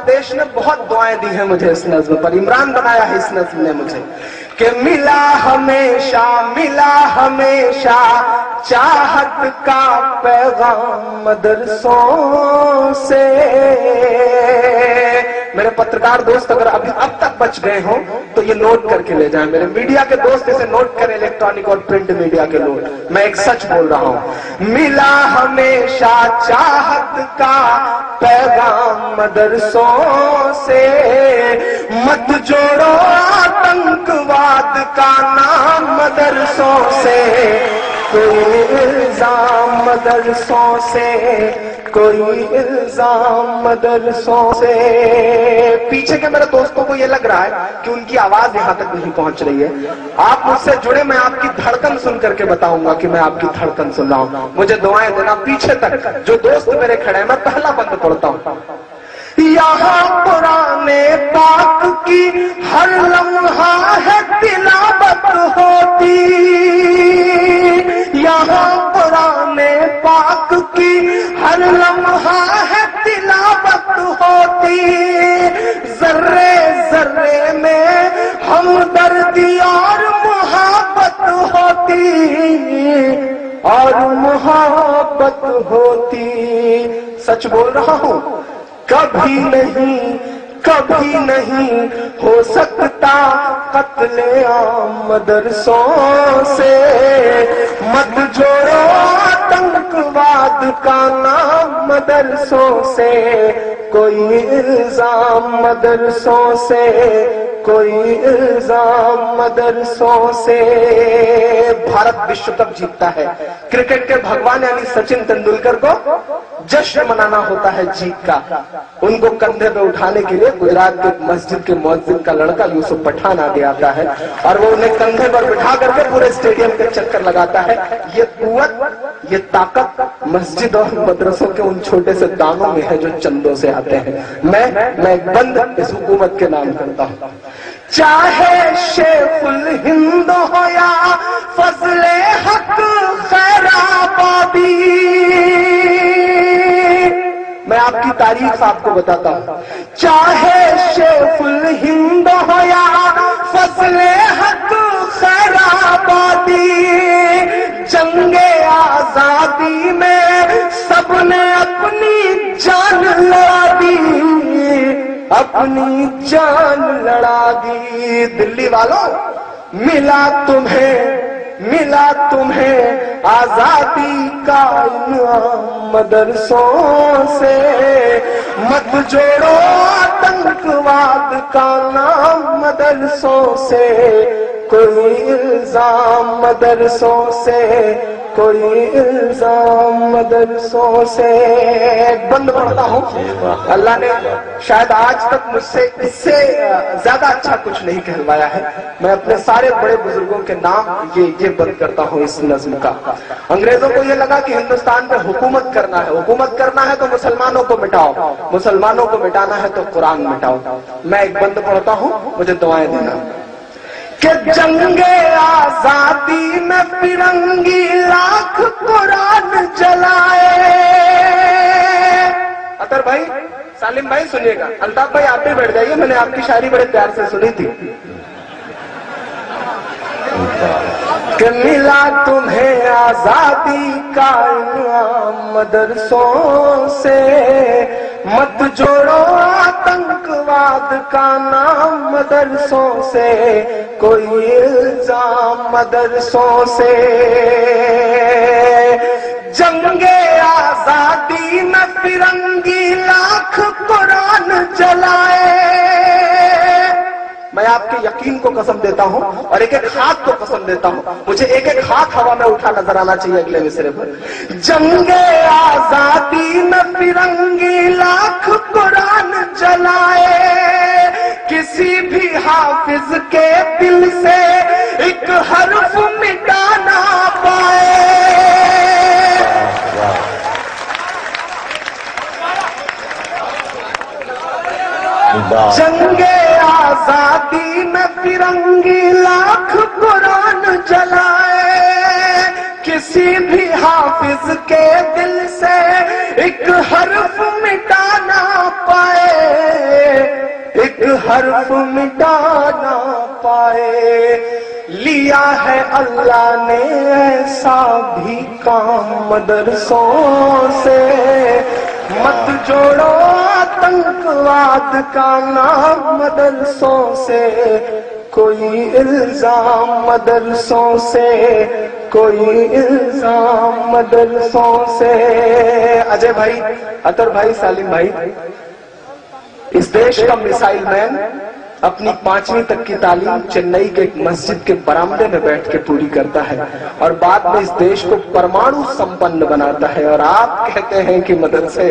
دیش نے بہت دعائیں دی ہیں مجھے اس نظم پر، عمران بنایا ہے اس نظم نے مجھے کہ ملا ہمیشہ چاہت کا پیغام مدرسوں سے۔ میرے پترکار دوست اگر اب تک بچ گئے ہوں تو یہ نوٹ کر کے لے جائیں، میرے میڈیا کے دوست اسے نوٹ کریں، الیکٹرانک اور پرنٹ میڈیا کے لوگ، میں ایک سچ بول رہا ہوں۔ ملا ہمیشہ چاہت کا پیغام مدرسوں سے، مت جوڑو آتنکواد کا نام مدرسوں سے، کوئی الزام مدرسوں سے، کوئی الزام مدرسوں سے۔ پیچھے کے میرے دوستوں کو یہ لگ رہا ہے کہ ان کی آواز یہاں تک نہیں پہنچ رہی ہے، آپ مجھ سے جڑے، میں آپ کی دھڑکن سن کر کے بتاؤں گا کہ میں آپ کی دھڑکن سن رہا ہوں، مجھے دعائیں دینا پیچھے تک جو دوست میرے کھڑے ہیں۔ میں پہلا بند پڑھتا ہوں۔ یہاں قرآن پاک کی ہر لمحہ ہے تلاوت ہوتی، یہاں قرآن پاک کی ہر لمحہ ہے تلاوت ہوتی، ذرے ذرے میں ہمدردی اور محبت ہوتی، اور محبت ہوتی۔ سچ بول رہا ہوں، کبھی نہیں ہو سکتا قتل عام مدرسوں سے، مت جوڑو آتنکواد کا نام مدرسوں سے، کوئی الزام مدرسوں سے، کوئی الزام مدرسوں سے۔ بھارت وشو کپ جیتتا ہے، کرکٹ کے بھگوان یعنی سچن تندولکر کو جشن منانا ہوتا ہے جیت کا، ان کو کندھے پہ اٹھانے کے لیے گجرات کے مسجد کے مؤذن کا لڑکا یوسف پٹھان آگے آتا ہے اور وہ انہیں کندھے پر بٹھا کر کے پورے اسٹیڈیم کے چکر لگاتا ہے۔ یہ قوت، یہ طاقت مسجد اور مدرسوں کے ان چھوٹے سے دانوں میں ہے جو چندوں سے آتے ہیں۔ میں ایک بند اس حکومت کے نام کرتا ہوں، چاہے شیخ الہند ہو یا فضل حق خیر آبادی، میں آپ کی تاریخ آپ کو بتاتا ہوں، چاہے شیخ الہند ہو یا فضل حق خیر آبادی، جنگ آزادی میں سب نے اپنی جان لڑا دی، اپنی جان لڑا دی۔ دلی والوں، ملا تمہیں آزادی کا انعام مدرسوں سے، مت جوڑو آتنکواد کا نام مدرسوں سے، کوئی الزام مدرسوں سے، کوئی الزام مدرسوں سے۔ بند پڑھتا ہوں، اللہ نے شاید آج تک مجھ سے اس سے زیادہ اچھا کچھ نہیں کہلوایا ہے۔ میں اپنے سارے بڑے بزرگوں کے نام یہ بند کرتا ہوں اس نظم کا۔ انگریزوں کو یہ لگا کہ ہندوستان میں حکومت کرنا ہے تو مسلمانوں کو مٹاؤ، مسلمانوں کو مٹانا ہے تو قرآن مٹاؤ۔ میں ایک بند پڑھتا ہوں، مجھے دعائیں دینا کہ جنگ آزادی میں فرنگی لاکھ قرآن جلائے۔ اطہر بھائی، سالم بھائی سنیے گا، الطاف بھائی آپ بھی بیٹھ جائیے، میں نے آپ کی شاعری بڑے پیار سے سنی تھی کہ ملا تمہیں آزادی کا انعام مدرسوں سے، مت جوڑو آتنکواد کا نام مدرسوں سے، کوئی الزام مدرسوں سے۔ جنگ آزادی میں فرنگی لاکھ قرآن جلائے۔ میں آپ کے یقین کو قسم دیتا ہوں اور ایک ایک ہاتھ کو قسم دیتا ہوں، مجھے ایک ایک ہاتھ ہوا میں اٹھا نظر آنا چاہیے اگلے مصرے پر۔ جنگ آزادی میں فرنگی لاکھ قرآن جلائے، کسی بھی حافظ کے دل سے ایک حرف مٹا نہ پائے۔ جنگ آزادی میں فرنگی لاکھ قرآن جلائے، کسی بھی حافظ کے دل سے ایک حرف مٹا نہ پائے۔ حرف مٹا نہ پائے. لیا ہے اللہ نے ایسا بھی کام مدرسوں سے. مت جوڑو آتنکواد کا نام مدرسوں سے. کوئی الزام مدرسوں سے, کوئی الزام مدرسوں سے. اجے بھائی, اطہر بھائی, سالم بھائی, اس دیش کا میسائل مین اپنی 5ویں تک کی تعلیم چنئی کے ایک مسجد کے برآمدے میں بیٹھ کے پوری کرتا ہے اور بعد میں اس دیش کو پرمانو سمپن بناتا ہے, اور آپ کہتے ہیں کہ مدرسے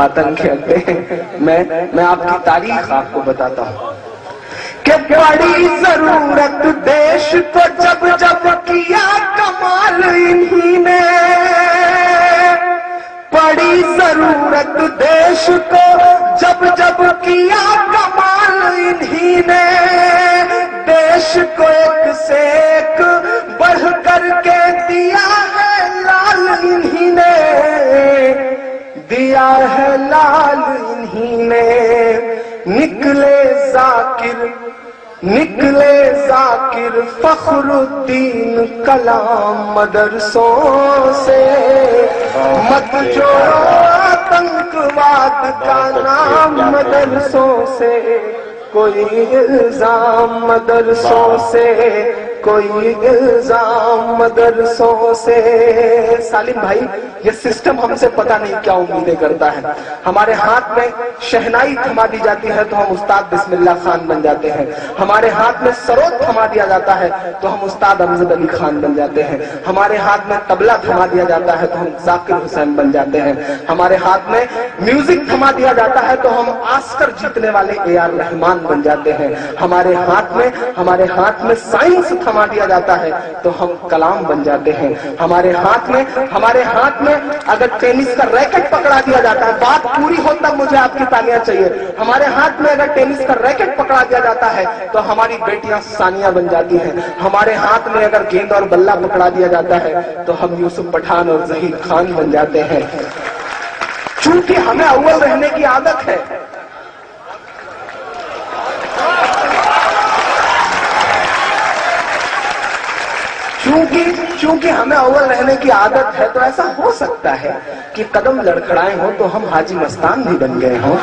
آتنکی اڈے ہیں. میں آپ کی تاریخ آپ کو بتاتا ہوں کہ بڑی ضرورت دیش کو جب جب کیا کمال انہی نے. بڑی ضرورت دیش کو جب جب کیا کمال انہی نے. دیش کو ایک سے ایک بڑھ کر کے دیا ہے لال انہی نے. دیا ہے لال انہی نے. نکلے ذاکر فخر الدین کلام مدرسوں سے. مت جوڑو آتنکواد کا نام مدرسوں سے. کوئی الزام مدرسوں سے, کوئی الزام مدرسوں سے. سالم بھائی, یہ سسٹم ہم سے پتہ نہیں کیا امیدیں کرتا ہے. ہمارے ہاتھ میں شہنائی تھما دی جاتی ہے تو ہم استاد بسم اللہ خان بن جاتے ہیں. ہمارے ہاتھ میں سروت تھما دیا جاتا ہے تو ہم استاد امجد علی خان بن جاتے ہیں. ہمارے ہاتھ میں طبلہ تھما دیا جاتا ہے تو ہم ذاکر حسین بن جاتے ہیں. ہمارے ہاتھ میں میوزک تھما دیا جاتا ہے تو ہم آسکر جیتنے والے اے آر رحمان بن جاتے ہیں. ہمارے ہاتھ میں سائنس تھما دیا جاتا ہے تو ہم کلام بن جاتے ہیں. ہمارے ہاتھ میں اگر ٹینس کا ریکٹ پکڑا دیا جاتا ہے, بات پوری ہو تب مجھے آپ کی تالیاں چاہیے. ہمارے ہاتھ میں اگر ٹینس کا ریکٹ پکڑا دیا جاتا ہے تو ہماری بیٹیاں ثانیہ بن جاتی ہیں. ہمارے ہاتھ میں اگر گیند اور بلہ پکڑا دیا جاتا ہے تو ہم یوسف پٹھان اور ظہیر خان بن جاتے ہیں. چونکہ ہمیں اول رہنے کی عادت ہے. چونکہ ہمیں اول رہنے کی عادت ہے تو ایسا ہو سکتا ہے کہ قدم لڑکھڑائے ہوں تو ہم حاجی مستان بھی بن گئے ہوں.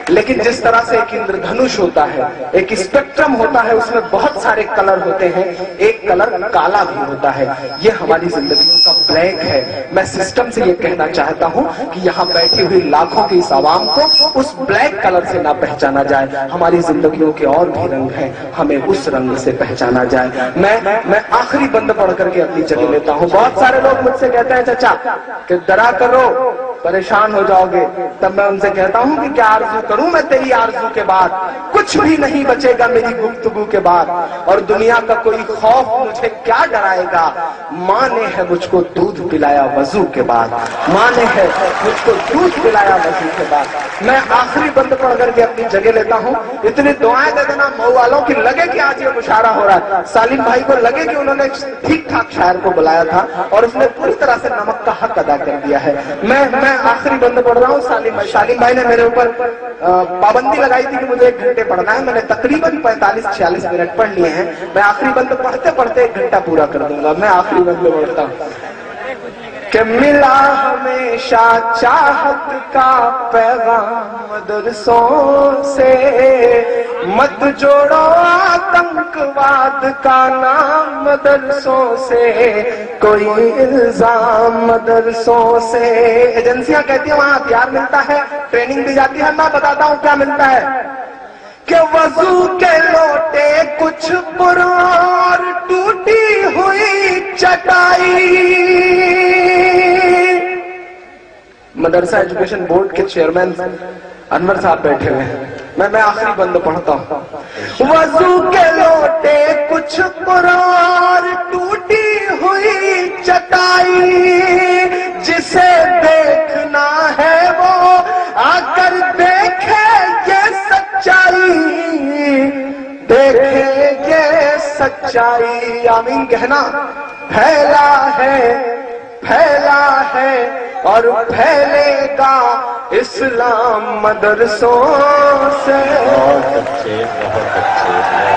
لیکن جس طرح سے ایک اندر دھنش ہوتا ہے, ایک اسپیکٹرم ہوتا ہے, اس میں بہت سارے کلر ہوتے ہیں, ایک کلر کالا بھی ہوتا ہے. یہ ہماری زندگیوں کا بلیک ہے. میں سسٹم سے یہ کہنا چاہتا ہوں کہ یہاں بیٹھی ہوئی لاکھوں کی اس عوام کو اس بلیک کلر سے نہ پہچانا جائے. ہماری زندگیوں کے اور بھی رنگ ہیں, ہمیں اس رنگ سے پہچانا جائے. میں آخری بند پڑھ کر کے اپنی جگہ لیتا ہوں. بہت سارے لوگ مجھ سے کہتے ہیں چچا کہ ڈرا کرو پریشان ہو جاؤ گے. تب میں ان سے کہتا ہوں کہ کیا آرزو کروں میں تیری آرزو کے بعد. کچھ بھی نہیں بچے گا میری گفتگو کے بعد, اور دنیا کا کوئی خوف مجھے کیا ڈرائے گا. ماں نے ہے مجھ کو دودھ پلایا وضو کے بعد, ماں نے ہے مجھ کو دودھ پلایا وضو کے بعد. میں آخری بند پڑھ کر کے اپنی جگہ لیتا ہوں. اتنی دعائیں دے دینا مئو والوں کی لگے کہ آج یہ مشاعرہ ہو رہا ہے. سالم بھائی کو لگے کہ انہوں نے ٹھیک ٹھاک شاعر کو بلایا تھا اور اس نے پوری طرح سے نمک کا حق ادا کر دیا ہے. میں آخری بند پڑھ رہا ہوں. سالم بھائی نے میرے اوپر پابندی لگائی تھی کہ مجھے 1 گھنٹے پڑھنا ہے. میں نے تقریباً 45-46 منٹ پڑھ لیے ہیں. میں آخری بند پڑھتے 1 گھنٹہ پورا کر دوں گا. میں آخری بند پڑھتا ہوں کہ ملا ہمیشہ چاہت کا پیغام مدرسوں سے. مت جوڑو آتنکواد کا نام مدرسوں سے. کوئی الزام مدرسوں سے. ایجنسیاں کہتی ہیں وہاں ہتھیار ملتا ہے, ٹریننگ دی جاتی ہے. میں بتاتا ہوں کیا ملتا ہے کہ وضو کے لوٹے کچھ پرار ٹوٹی ہوئی چٹائی. مدرسہ ایجوکیشن بورڈ کے چیئرمین انور صاحب بیٹھے ہوئے ہیں. میں آخری بند پڑھتا ہوں. وضو کے لوٹے کچھ پرار ٹوٹی ہوئی چٹائی. جسے دیکھنا ہے وہ آ کر دیکھے یہ سچائی, دیکھے یہ سچائی. آمین کہنا. پھیلا ہے اور پھیلے گا اسلام مدرسوں سے. بہت اچھے بہت اچھے.